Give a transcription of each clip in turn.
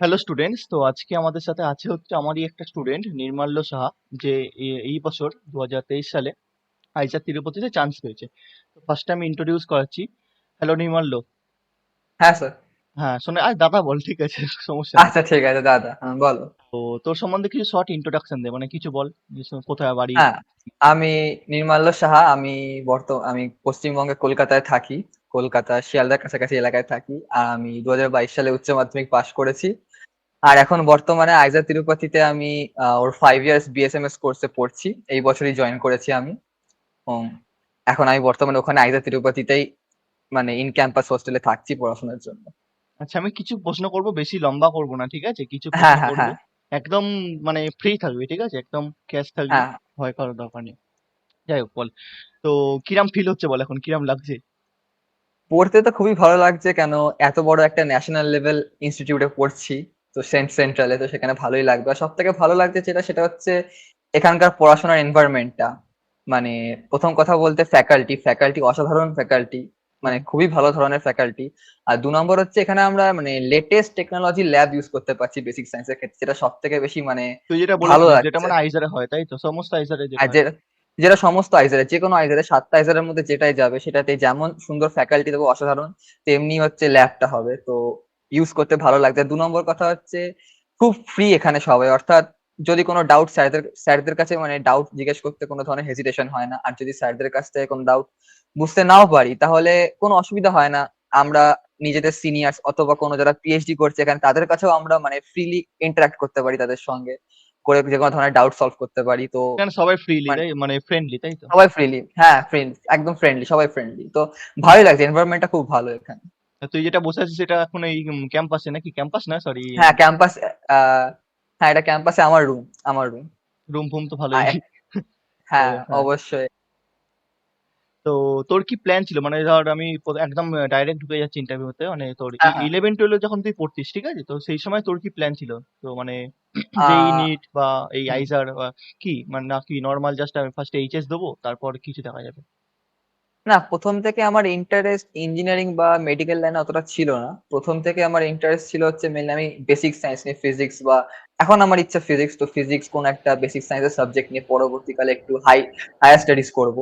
Hello students, তো আজকে আমাদের সাথে আছে হচ্ছে আমারই একটা স্টুডেন্ট নির্মাল্য সাহা, যে এই বছর 2023 সালে আইজার তিরুপতিতে চান্স পেয়েছে। তো ফার্স্ট আমি ইন্ট্রোডিউস করাচ্ছি। হ্যালো নির্মাল্য। হ্যাঁ স্যার। হ্যাঁ শোনে, আজ দাদা বল, ঠিক আছে সমস্যা নেই। আচ্ছা ঠিক আছে দাদা, বলো। তো তোর সম্বন্ধে কিছু শর্ট ইন্ট্রোডাকশন দে, মানে কিছু বল, যে কোথায় বাড়ি। হ্যাঁ, আমি নির্মাল্য সাহা। আমি পশ্চিমবঙ্গে কলকাতায় থাকি। কলকাতা শিয়ালদার কাছাকাছি এলাকায় থাকি। আর আমি 2022 সালে উচ্চ মাধ্যমিক পাশ করেছি। আর এখন বর্তমানে আইজা তিরুপতিতে আমি ওর 5 ইয়ার্স বিএসএমএস কোর্সে পড়ছি। এই বছরই জয়েন করেছি আমি। উম, এখন আমি বর্তমানে ওখানে আইজা তিরুপতিতেই মানে ইন ক্যাম্পাস হোস্টেলে থাকছি পড়াশোনার জন্য। আচ্ছা, আমি কিছু প্রশ্ন করব, বেশি লম্বা করব না, ঠিক আছে? কিছু প্রশ্ন হ্যাঁ হ্যাঁ করব, হ্যাঁ একদম মানে ফ্রি থাকবি, ঠিক আছে? একদম ক্যাশ থাকবি, হ্যাঁ। ভয় করার দরকার নেই। যাই হোক বল, তো কিরাম ফিল হচ্ছে বল, এখন কিরাম লাগছে? পড়তে তো খুবই ভালো লাগছে, কেন এত বড় একটা ন্যাশনাল লেভেল ইনস্টিটিউটে পড়ছি। তো সেন্ট্রালে তো সেখানে ভালোই লাগবে। আর সব থেকে ভালো লাগছে সেটা হচ্ছে এখানকার পড়াশোনার এনভায়রনমেন্টটা। মানে প্রথম কথা বলতে ফ্যাকাল্টি অসাধারণ ফ্যাকাল্টি, মানে হুম। খুবই ভালো ধরনের ফ্যাকাল্টি। আর 2 নম্বর হচ্ছে এখানে আমরা মানে লেটেস্ট টেকনোলজি ল্যাব ইউজ করতে পারছি বেসিক সায়েন্সের ক্ষেত্রে, যেটা সব থেকে বেশি মানে তুই যেটা ভালো বলেছিলিস, যেটা লাগছে। মানে আইজারে হয়, তাই তো? সমস্ত আইজারে যেটা আর হয়। যেটা সমস্ত আইজারে, যে কোনো আইজারে 7টা আইজারের মধ্যে যেটাই যাবে সেটাতে যেমন সুন্দর ফ্যাকাল্টি দেবো অসাধারণ, তেমনি হচ্ছে ল্যাবটা হবে। তো ইউজ করতে ভালো লাগছে। 2 নম্বর কথা হচ্ছে খুব ফ্রি এখানে সবাই, অর্থাৎ যদি কোনো ডাউট স্যারদের কাছে মানে ডাউট জিজ্ঞেস করতে কোনো ধরনের হেজিটেশন হয় না। আর যদি স্যারদের কাছ থেকে কোনো ডাউট বুঝতে নাও পারি তাহলে কোনো অসুবিধা হয় না। আমরা নিজেদের সিনিয়র্স অথবা কোনো যারা পিএইচডি করছে এখানে তাদের কাছেও আমরা মানে ফ্রিলি ইন্টারাক্ট করতে পারি, তাদের সঙ্গে করে যে কোনো ধরনের ডাউট সলভ করতে পারি। তো এখানে সবাই ফ্রিলি, মানে তাই মানে ফ্রেন্ডলি, তাই তো? সবাই ফ্রিলি, হ্যাঁ ফ্রেন্ড, একদম ফ্রেন্ডলি, সবাই ফ্রেন্ডলি। তো ভালোই লাগছে, এনভায়রনমেন্টটা খুব ভালো এখানে। তা তুই যেটা বসে আছিস সেটা এখন এই ক্যাম্পাসে নাকি? ক্যাম্পাস না, সরি, হ্যাঁ ক্যাম্পাস। হ্যাঁ এটা ক্যাম্পাসে আমার রুম। রুম ফুম তো ভালোই। তো হ্যাঁ হ্যাঁ, অবশ্যই। তো তোর কি প্ল্যান ছিল? মানে ধর আমি একদম ডাইরেক্ট ঢুকে যাচ্ছি ইন্টারভিউতে, মানে তোর হ্যাঁ হ্যাঁ। 11-12 যখন তুই পড়তিস, ঠিক আছে, তো সেই সময় তোর কি প্ল্যান ছিল? তো মানে যেই আহ, নিট বা এই হুম। আইজার বা কি, মানে না কি নর্মাল জাস্ট আমি ফার্স্ট এইচএস দেবো তারপর কিছু দেখা যাবে? না, প্রথম থেকে আমার ইন্টারেস্ট ইঞ্জিনিয়ারিং বা মেডিকেল লাইনে অতটা ছিল না। প্রথম থেকে আমার ইন্টারেস্ট ছিল হচ্ছে মেনলি আমি বেসিক সায়েন্স নিয়ে, ফিজিক্স বা এখন আমার ইচ্ছা ফিজিক্স, তো ফিজিক্স কোন একটা বেসিক সায়েন্সের সাবজেক্ট নিয়ে পরবর্তীকালে একটু হায়ার স্টাডিজ করব।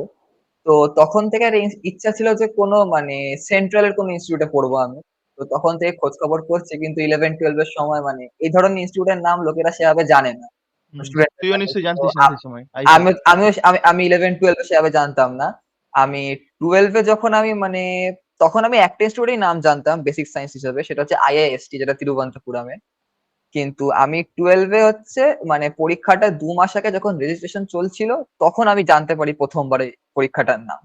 তো তখন থেকে একটা ইচ্ছা ছিল যে কোনো মানে সেন্ট্রালের কোনো ইনস্টিটিউটে পড়বো আমি। তো তখন থেকে খোঁজ খবর করছি, কিন্তু 11-12 এর সময় মানে এই ধরনের ইনস্টিটিউটের নাম লোকেরা সেভাবে জানে না হুম। স্টুডেন্টদের তুইও কাছে। নিশ্চয়ই তো জানতিস না সেই সময় আইজার। আমি আমিও আমি আমি 11-12 সেভাবে জানতাম না। আমি 12 যখন আমি মানে তখন আমি একটা ইনস্টিটিউটের নাম জানতাম বেসিক সায়েন্স হিসেবে, সেটা হচ্ছে আইআইএসটি, যেটা তিরুবনন্তপুরমে। কিন্তু আমি 12 হচ্ছে মানে পরীক্ষাটা 2 মাস আগে যখন রেজিস্ট্রেশন চলছিল তখন আমি জানতে পারি প্রথমবার এই পরীক্ষাটার নাম।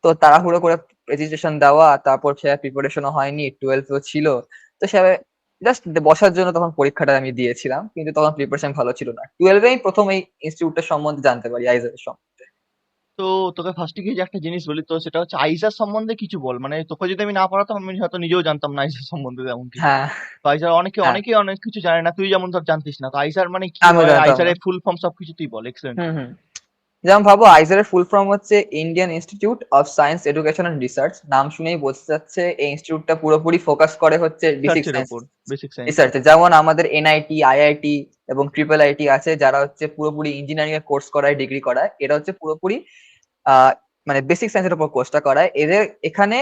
তো তাড়াহুড়ো করে রেজিস্ট্রেশন দেওয়া, তারপর সে প্রিপারেশনও হয়নি, 12 ছিল। তো সে জাস্ট বসার জন্য তখন পরীক্ষাটা আমি দিয়েছিলাম, কিন্তু তখন প্রিপারেশন ভালো ছিল না। 12 প্রথম এই ইনস্টিটিউটটা সম্বন্ধে জানতে পারি, আইজার সম্বন্ধে। তো তোকে ফার্স্টে গিয়ে যে একটা জিনিস বলি, তো সেটা হচ্ছে আইজার সম্বন্ধে কিছু বল। মানে তোকে যদি আমি না পড়াতাম, আমি হয়তো নিজেও জানতাম না আইজার সম্বন্ধে তেমন কিছু। হ্যাঁ তো আইজার অনেকে হ্যাঁ। অনেকে অনেক কিছু জানে না, তুই যেমন ধর জানতিস না। তো আইজার মানে কি আমিও হয়, জানতাম না। আইজারের ফুল ফর্ম সবকিছু তুই বল, এক্সপ্লেন কর। হুম হুম। যেমন ভাবো, আইজারের ফুল ফর্ম হচ্ছে Indian institute of science education and research. নাম শুনেই বোঝা যাচ্ছে এই ইনস্টিটিউটটা পুরোপুরি ফোকাস করে হচ্ছে বেসিক রিসার্চের সায়েন্স ওপর, বেসিক সায়েন্সের রিসার্চে। ওপর। যেমন আমাদের এনআইটি, আইআইটি এবং ট্রিপল আইটি আছে, যারা হচ্ছে পুরোপুরি ইঞ্জিনিয়ারিং এর কোর্স করায়, ডিগ্রি করায়। এরা হচ্ছে পুরোপুরি আহ মানে বেসিক সায়েন্সের উপর কোর্সটা করায়। এদের এখানে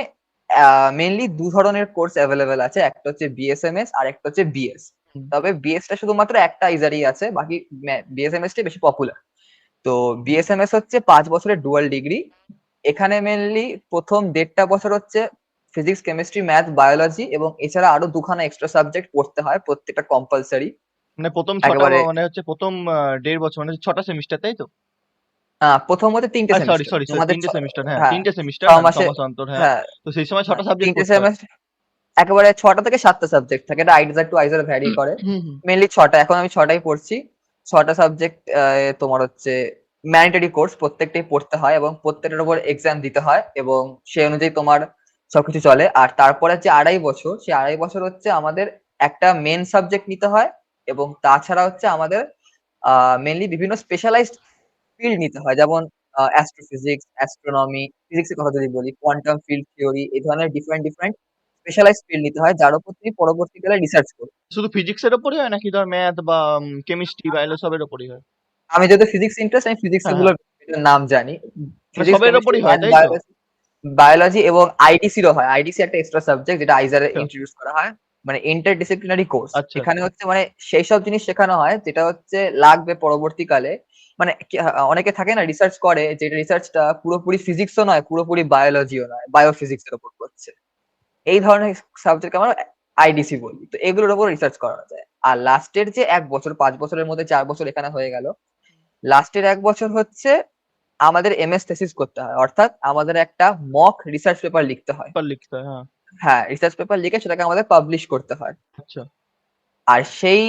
মেইনলি 2 ধরনের কোর্স অ্যাভেলেবেল আছে, একটা হচ্ছে বিএসএমএস আর একটা হচ্ছে বিএস। হুম। তবে বিএসটা শুধুমাত্র একটা আইজারই আছে, বাকি বিএসএমএস টি বেশি পপুলার। তো বিএসএমএস হচ্ছে 5 বছরের ডুয়াল ডিগ্রি। এখানে মেনলি প্রথম 1.5 বছর হচ্ছে ফিজিক্স, কেমিস্ট্রি, ম্যাথ, বায়োলজি, এবং এছাড়া আরো 2খানা এক্সট্রা সাবজেক্ট পড়তে হয়, প্রত্যেকটা কম্পালসারি। মানে প্রথম ছটা একেবারে মানে হচ্ছে প্রথম 1.5 বছর, মানে 6টা সেমিস্টার, তাই তো? প্রথম হচ্ছে 3টে আর সরি সেমিস্টার সরি সরি, আমাদের 3টে সেমিস্টার, হ্যাঁ হ্যাঁ 3টে সেমিস্টার, ছ হ্যাঁ মাসে 6 মাস অন্তর, হ্যাঁ। হ্যাঁ তো সেই সময় হ্যাঁ 6টা সাবজেক্ট 3টে পড়তে হয়। সেমিস্টার। একেবারে 6টা থেকে 7টা সাবজেক্ট থাকে, এটা আইজার টু আইজার ভ্যারি করে। হুম হুম। মেনলি 6টা, এখন আমি 6টাই পড়ছি। 6টা সাবজেক্ট তোমার হচ্ছে ম্যান্ডেটরি কোর্স, প্রত্যেকটাই পড়তে হয় এবং প্রত্যেকটার উপর এক্সাম দিতে হয়, এবং সেই অনুযায়ী তোমার সবকিছু চলে। আর তারপরে যে 2.5 বছর, সেই 2.5 বছর হচ্ছে আমাদের একটা মেন সাবজেক্ট নিতে হয়, এবং তাছাড়া হচ্ছে আমাদের মেনলি বিভিন্ন স্পেশালাইজড ফিল্ড নিতে হয়। যেমন অ্যাস্ট্রোফিজিক্স, অ্যাস্ট্রোনমি, ফিজিক্সের কথা যদি বলি, কোয়ান্টাম ফিল্ড থিওরি, এই ধরনের ডিফারেন্ট ডিফারেন্ট স্পেশালাইজ ফিল্ড নিতে হয় যার উপর তুমি পরবর্তীকালে রিসার্চ করবে। শুধু ফিজিক্সের ওপরই হয় নাকি ধর ম্যাথ বা কেমিস্ট্রি বা এগুলো সবের ওপরই হয়? আমি যেহেতু ফিজিক্স ইন্টারেস্ট, আমি ফিজিক্স হ্যাঁ, হ্যাঁ। গুলোর নাম জানি। মানে ফিজিক্স, সবের কেমিস্ট্রি, ওপরই হয়, ম্যাথ, তাই তো? বায়োলজি, বায়োলজি এবং আইডিসিরও হয়। আইডিসি একটা এক্সট্রা সাবজেক্ট যেটা আইজারে আচ্ছা, ইন্ট্রোডিউস করা হয়। মানে ইন্টারডিসিপ্লিনারি কোর্স। আচ্ছা, এখানে আচ্ছা। হচ্ছে মানে সেই সব জিনিস শেখানো হয় যেটা হচ্ছে লাগবে পরবর্তীকালে। মানে অনেকে থাকে না রিসার্চ করে, যে রিসার্চটা পুরোপুরি ফিজিক্সও নয়, পুরোপুরি বায়োলজিও নয়, বায়োফিজিক্স এর উপর করছে। এই ধরনের সাবজেক্ট আমরা আইডিসি বলি। তো এগুলোর উপর রিসার্চ করা যায়। আর লাস্টের যে ১ বছর, ৫ বছরের মধ্যে ৪ বছর এখানে হয়ে গেল। লাস্টের ১ বছর হচ্ছে আমাদের এমএস থিসিস করতে হয়। অর্থাৎ আমাদের একটা মক রিসার্চ পেপার লিখতে হয়। পেপার লিখতে হয়, হ্যাঁ। হ্যাঁ, রিসার্চ পেপার লিখে সেটাকে আমাদের পাবলিশ করতে হয়। আচ্ছা, আর সেই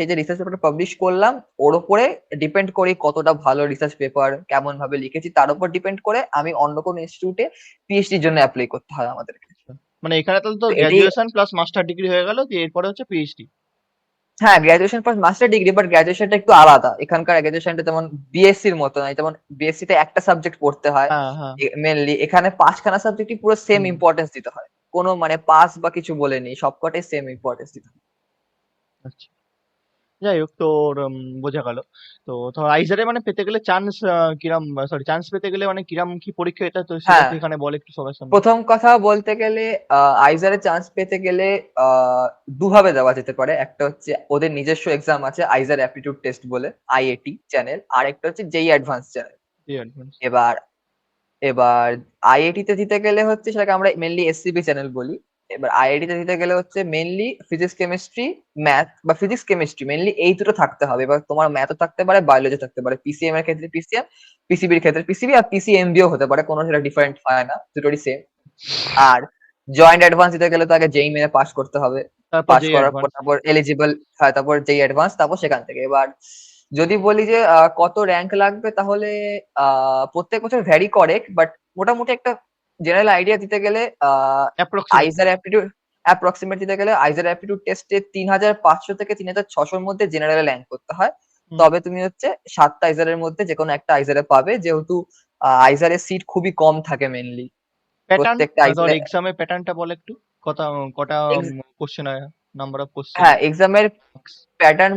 যে রিসার্চ পেপারটা পাবলিশ করলাম, ওর উপরে ডিপেন্ড করি কতটা ভালো রিসার্চ পেপার, কেমন ভাবে লিখেছি, তার উপর ডিপেন্ড করে আমি অন্য কোনো ইনস্টিটিউটে পিএইচডির জন্য এপ্লাই করতে হয় আমাদেরকে। আচ্ছা। মানে এখানে তাহলে তো তো এটাই। গ্র্যাজুয়েশন প্লাস মাস্টার ডিগ্রি হয়ে গেল, দিয়ে এরপরে হচ্ছে পিএইচডি। হ্যাঁ, graduation plus master degree, but গ্র্যাজুয়েশনটা একটু আলাদা। এখানকার গ্র্যাজুয়েশনটা যেমন বিএসসির মতো নয়, যেমন বিএসসি তে একটা সাবজেক্ট পড়তে হয় হ্যাঁ, হ্যাঁ। মেনলি, এখানে ৫ খানা সাবজেক্টই পুরো সেম হুম। ইম্পর্টেন্স দিতে হয়। কোনো মানে পাস বা কিছু বলে নেই, সবকটাই সেম ইম্পর্টেন্স দিতে হয়। আচ্ছা। যাই হোক, তোর বোঝা গেল। তো ধর আইজারে মানে পেতে গেলে চান্স কিরাম, সরি, চান্স পেতে গেলে মানে কিরাম কি পরীক্ষা, এটা তো সেটা হ্যাঁ, তুই এখানে বল একটু সবার সামনে। প্রথম কথা বলতে গেলে আইজারে চান্স পেতে গেলে দুভাবে দেওয়া যেতে পারে। একটা হচ্ছে ওদের নিজস্ব এক্সাম আছে, আইজার অ্যাপটিটিউড টেস্ট বলে, আইএটি চ্যানেল। আর একটা হচ্ছে জেই অ্যাডভান্স চ্যানেল। জি, অ্যাডভান্স। এবার এবার আইআইটি তে দিতে গেলে হচ্ছে সেটাকে আমরা মেনলি এসসিবি চ্যানেল বলি। এবার আইআইটি তে দিতে গেলে হচ্ছে মেনলি ফিজিক্স, কেমিস্ট্রি, ম্যাথ বা ফিজিক্স, কেমিস্ট্রি মেনলি এই দুটো থাকতে হবে। এবার তোমার ম্যাথও থাকতে পারে, বায়োলজি থাকতে পারে। পিসিএম এর ক্ষেত্রে পিসিএম, পিসিবির ক্ষেত্রে পিসিবি, আর পিসিএমবিও হতে পারে, কোনো সেটা ডিফারেন্ট হয় না, দুটোরই সেম। আর জয়েন্ট অ্যাডভান্স দিতে গেলে তো আগে জেই মেনে পাস করতে হবে। তারপর পাস যেই করার পর অ্যাডভান্স। তারপর এলিজিবল হয়, তারপর জেই অ্যাডভান্স, তারপর সেখান থেকে। এবার যদি বলি যে কত র‍্যাংক লাগবে, তাহলে প্রত্যেক বছর ভ্যারি করে, বাট মোটামুটি একটা জেনারেল আইডিয়া দিতে গেলে অ্যাপ্রক্সিমেট। আইজার অ্যাপটিটিউড অ্যাপ্রক্সিমেট দিতে গেলে আইজার অ্যাপটিটিউড টেস্টে ৩৫০০ থেকে ৩৬০০ মধ্যে জেনারেল র‍্যাংক করতে হয়। হুম। তবে তুমি হচ্ছে ৭টা আইজারের মধ্যে যেকোনো একটা আইজারে পাবে, যেহেতু আইজারের সিট খুবই কম থাকে মেনলি প্যাটার্ন, প্রত্যেকটা মানে ধর আইজারে। এক্সামের প্যাটার্নটা বল একটু। কটা কটা কোশ্চেন হয়, নাম্বার অফ কোশ্চেন। হ্যাঁ, এক্সামের প্যাটার্ন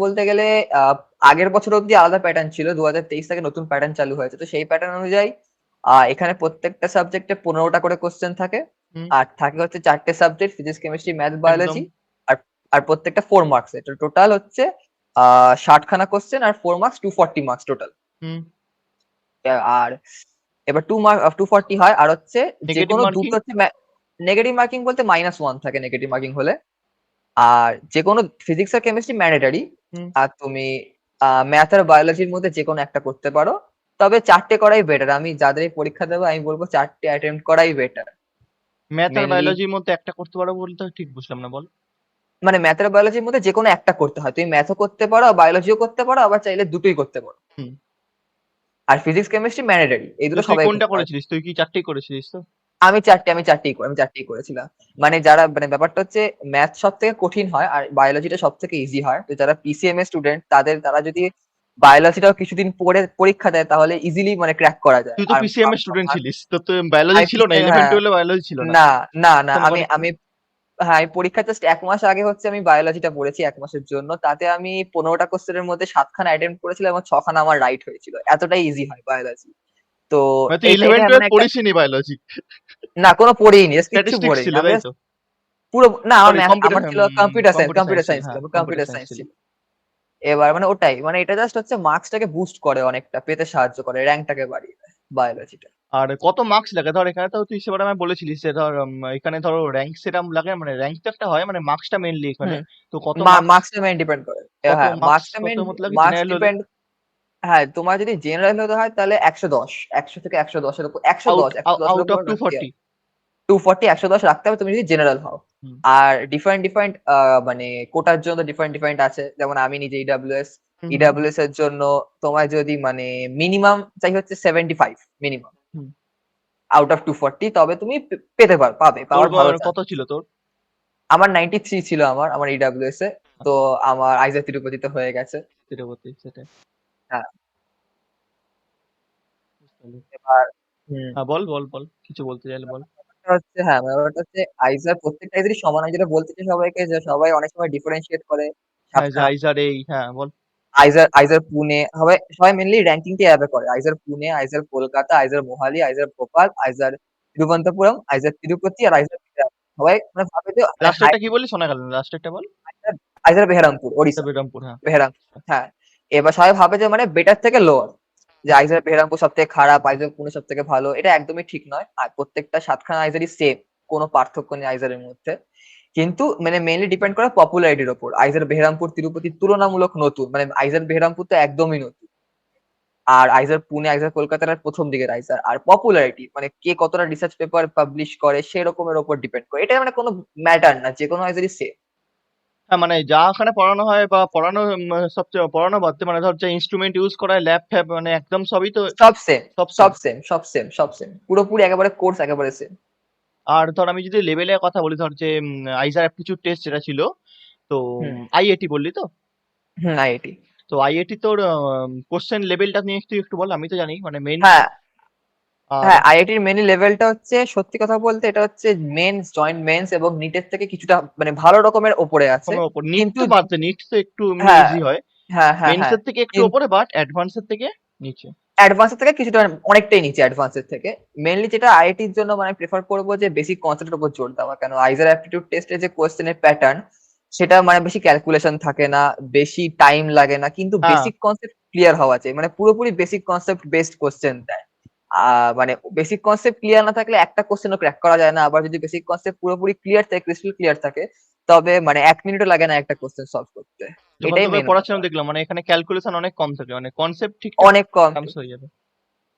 বলতে গেলে আহ, আগের বছর অব্দি আলাদা প্যাটার্ন ছিল, ২০২৩ থেকে নতুন প্যাটার্ন চালু হয়েছে। তো সেই প্যাটার্ন অনুযায়ী এখানে প্রত্যেকটা সাবজেক্টে ১৫টা করে কোশ্চেন থাকে। হুম। আর থাকে হচ্ছে ৪টে সাবজেক্ট, ফিজিক্স, কেমিস্ট্রি, ম্যাথ, একদম। বায়োলজি। আর আর প্রত্যেকটা 4 মার্কস। এটা টোটাল হচ্ছে ৬০ খানা কোশ্চেন, আর 4 মার্কস, 240 মার্কস টোটাল। হুম। আর এবার 240 হয়। আর হচ্ছে যে নেগেটিভ কোনো মার্কিং। দুটো হচ্ছে নেগেটিভ মার্কিং বলতে -1 থাকে নেগেটিভ মার্কিং হলে। আর যেকোনো ফিজিক্স আর কেমিস্ট্রি ম্যান্ডেটরি। হুম। আর তুমি ম্যাথ আর বায়োলজির মধ্যে যে কোনো একটা করতে পারো। তবে ৪টে করাই বেটার। আমি যাদের এই পরীক্ষা দেবো আমি বলবো ৪টে অ্যাটেম্প্ট করাই বেটার। ম্যাথ আর মেনলি বায়োলজির মধ্যে একটা করতে পারবো বলতে ঠিক বুঝলাম না, বল। মানে ম্যাথ আর বায়োলজির মধ্যে যে কোনো একটা করতে হয়। তুমি ম্যাথও করতে পারো, বায়োলজিও করতে পারো, আবার চাইলে দুটোই করতে পারো। হুম। আর ফিজিক্স, কেমিস্ট্রি ম্যান্ডেটরি, এই তো দুটো তুই সবাই কোনটা করতে হয়। করেছিলিস? তুই কি চারটেই করেছিলিস তো? আমি চারটেই করেছিলাম। মানে যারা মানে ব্যাপারটা হচ্ছে ম্যাথ সব থেকে কঠিন হয় আর বায়োলজিটা সব থেকে ইজি হয়। তো যারা পিসিএম এর স্টুডেন্ট তারা যদি বায়োলজিটাও কিছুদিন পরে পরীক্ষা দেয়, তাহলে ইজিলি মানে ক্র্যাক করা যায়। তুই তো আর পিসিএম এর স্টুডেন্ট আর ছিলিস, তো তুই বায়োলজি আমি ছিল না, পিসিএম, ইলেভেন হ্যাঁ, টুয়েলভে বায়োলজি ছিল না। না, না, কেন আমি বল একটু। আমি হ্যাঁ, আমি পরীক্ষা জাস্ট ১ মাস আগে হচ্ছে আমি বায়োলজিটা পড়েছি ১ মাসের জন্য। তাতে আমি ১৫টা কোশ্চেনের মধ্যে ৭ খানা অ্যাটেম্প্ট করেছিলাম এবং ৬ খানা আমার রাইট হয়েছিল। এতটাই ইজি হয় বায়োলজি। তো মানে তুই এটা ইলেভেন এটা টুয়েলভ মানে একটা, পড়িসনি বায়োলজি? না কোনো পড়িইনি, জাস্ট কিচ্ছু স্ট্যাটিস্টিক্স পড়িনি। ছিল, আমি তাই জাস্ট তো? পুরো, না, সরি, আমার ছিল কম্পিউটার সায়েন্স, কম্পিউটার সায়েন্স ছিল, হ্যাঁ, কম্পিউটার কম্পিউটার সায়েন্স সায়েন্স ছিল। ছিল। এবার মানে ওটাই, মানে এটা জাস্ট হচ্ছে মার্কসটাকে বুস্ট করে, অনেকটা পেতে সাহায্য করে, র‍্যাঙ্কটাকে বাড়িয়ে দেয় বায়োলজিটা। আর কত মার্কস লাগে ধর এখানে? তো তুই সেবার আমায় বলেছিলিস যে ধর এখানে ধরো র্যাঙ্ক সেরাম লাগে, মানে র্যাঙ্ক তো একটা হয়, মানে মার্কসটা মেনলি এখানে। হুম, তো কত মার্কস? মার্কসটা মেইন ডিপেন্ড করে। কত হ্যাঁ, মার্কস মার্কসটা কত মেইন, মত লাগে মার্কস জেনারেল হলে? ডিপেন্ড। হ্যাঁ, তোমার যদি জেনারেল হতে হয় তাহলে ১১০, ১০০ থেকে ১১০ এর উপর, ১১০, ১১০ এর আউট উপর অফ টু রাখতেই ফোরটি হবে। 240, ১১০ রাখতে হবে তুমি যদি জেনারেল হও। হুম। আর ডিফারেন্ট ডিফারেন্ট মানে কোটার জন্য ডিফারেন্ট ডিফারেন্ট আছে। যেমন আমি নিজে ইডব্লিউএস। হুম। হুম। ইডব্লিউএস এর জন্য তোমায় যদি মানে মিনিমাম চাই হচ্ছে 75 মিনিমাম হুম। আউট অফ 240, তবে তুমি পেতে পারো, তোর পাওয়ার ভালো কত চান্স ছিল আছে। তোর? আমার 93 ছিল আমার ইডব্লিউএস এ। তো আমার আইজার তিরুপতিতে হয়ে গেছে। তিরুপতি, সেটাই। হ্যাঁ, বুঝতে পারলি। এবার হুম। হ্যাঁ, বল বল বল, কিছু বলতে চাইলে বল। ব্যাপারটা হচ্ছে আইজার প্রত্যেকটা আইজারই সমান। আমি যেটা বলতে চাই সবাইকে যে সবাই অনেক সময় ডিফারেনশিয়েট করে হ্যাঁ যে সাতখানা আইজার এই, হ্যাঁ বল। আইজার পুনে সবাই মেনলি র্যাঙ্কিংটা এভাবে করে। আইজার পুনে, আইজার কলকাতা, আইজার মোহালি, আইজার ভোপাল, আইজার তিরুবনন্তপুরম, আইজার তিরুপতি আর আইজার বেহারামপুর। সবাই মানে ভাবে যে মানে হাই লাস্টেরটা কি বললি, শোনা গেল না, লাস্টেরটা বল। আইজার আইজার বেহারামপুর, ওড়িশা। বেরামপুর, হ্যাঁ। বেহারামপুর, হ্যাঁ। এবার সবাই ভাবে যে মানে বেটার থেকে লোয়ার। যে আইজার বেহারামপুর সব থেকে খারাপ, আইজার পুনে সব থেকে ভালো। এটা একদমই ঠিক নয়। আর প্রত্যেকটা সাতখানা আইজারই সেম। কোনো পার্থক্য নেই আইজারের মধ্যে। কিন্তু মানে মেইনলি ডিপেন্ড করে পপুলারিটির ওপর। আইজার বেহারামপুর তিরুপতি তুলনামূলক নতুন, মানে আইজার বেহারামপুর তো একদমই নতুন। আর আইজার পুনে, আইজার কলকাতার আর প্রথম দিকের আইজার। আর পপুলারিটি মানে কে কতটা রিসার্চ পেপার পাবলিশ করে সেরকমের ওপর ডিপেন্ড করে। এটা মানে কোনো ম্যাটার না, যে কোনো আইজারই সেম। হ্যাঁ মানে যা ওখানে পড়ানো হয় বা পড়ানো সবচেয়ে পড়ানো বাদ দিয়ে, মানে ধর যে ইনস্ট্রুমেন্ট ইউজ করা হয়, ল্যাব ফ্যাব, মানে একদম সবই তো সব সেম, সব সেম। সব সেম পুরোপুরি একেবারে কোর্স একেবারে সেম। আর ধর আমি যদি লেভেলের কথা বলি, ধর যে আইজার অ্যাপটিটিউড টেস্ট যেটা ছিল, তো হুম আইআইটি বললি তো? হুম আইআইটি। তো আইআইটি তোর কোশ্চেন লেভেলটা নিয়ে একটু একটু বল, আমি তো জানি মানে মেন্স। হ্যাঁ আর হ্যাঁ আইআইটির মেনলি লেভেলটা হচ্ছে, সত্যি কথা বলতে এটা হচ্ছে মেন্স, জয়েন্ট মেন্স এবং নিটের থেকে কিছুটা মানে ভালো রকমের ওপরে আছে। কমের ওপর নিট কিন্তু তো বাদ দে, নিট তো একটু এমনি হ্যাঁ ইজি হয়। হ্যাঁ মেন্সের থেকে একটু কিন্তু ওপরে, বাট অ্যাডভান্সের থেকে নিচে। অ্যাডভান্সের থেকে কিছুটা অনেকটাই নিচে অ্যাডভান্সের থেকে। মেনলি যেটা আইআইটির জন্য মানে প্রেফার করবো যে বেসিক কনসেপ্টের উপর জোর দেওয়া। কেন আইজার অ্যাপটিটিউড টেস্টের যে কোশ্চেনের প্যাটার্ন, সেটা মানে বেশি ক্যালকুলেশন থাকে না, বেশি টাইম লাগে না, কিন্তু হ্যাঁ বেসিক কনসেপ্ট ক্লিয়ার হওয়া চাই। মানে পুরোপুরি বেসিক কনসেপ্ট বেসড কোশ্চেন দেয়। মানে বেসিক কনসেপ্ট ক্লিয়ার না থাকলে একটা কোশ্চেনও ক্র্যাক করা যায় না। আবার যদি বেসিক কনসেপ্ট পুরোপুরি ক্লিয়ার থাকে, ক্রিস্টাল ক্লিয়ার থাকে, তবে মানে 1 মিনিটও লাগে না একটা কোশ্চেন সলভ করতে। যখন এটাই তোকে মেন কথা। পড়াচ্ছিলাম দেখলাম মানে এখানে ক্যালকুলেশন অনেক কম থাকে, মানে কনসেপ্ট ঠিকঠাক অনেক কম, আরামসে হয়ে যাবে।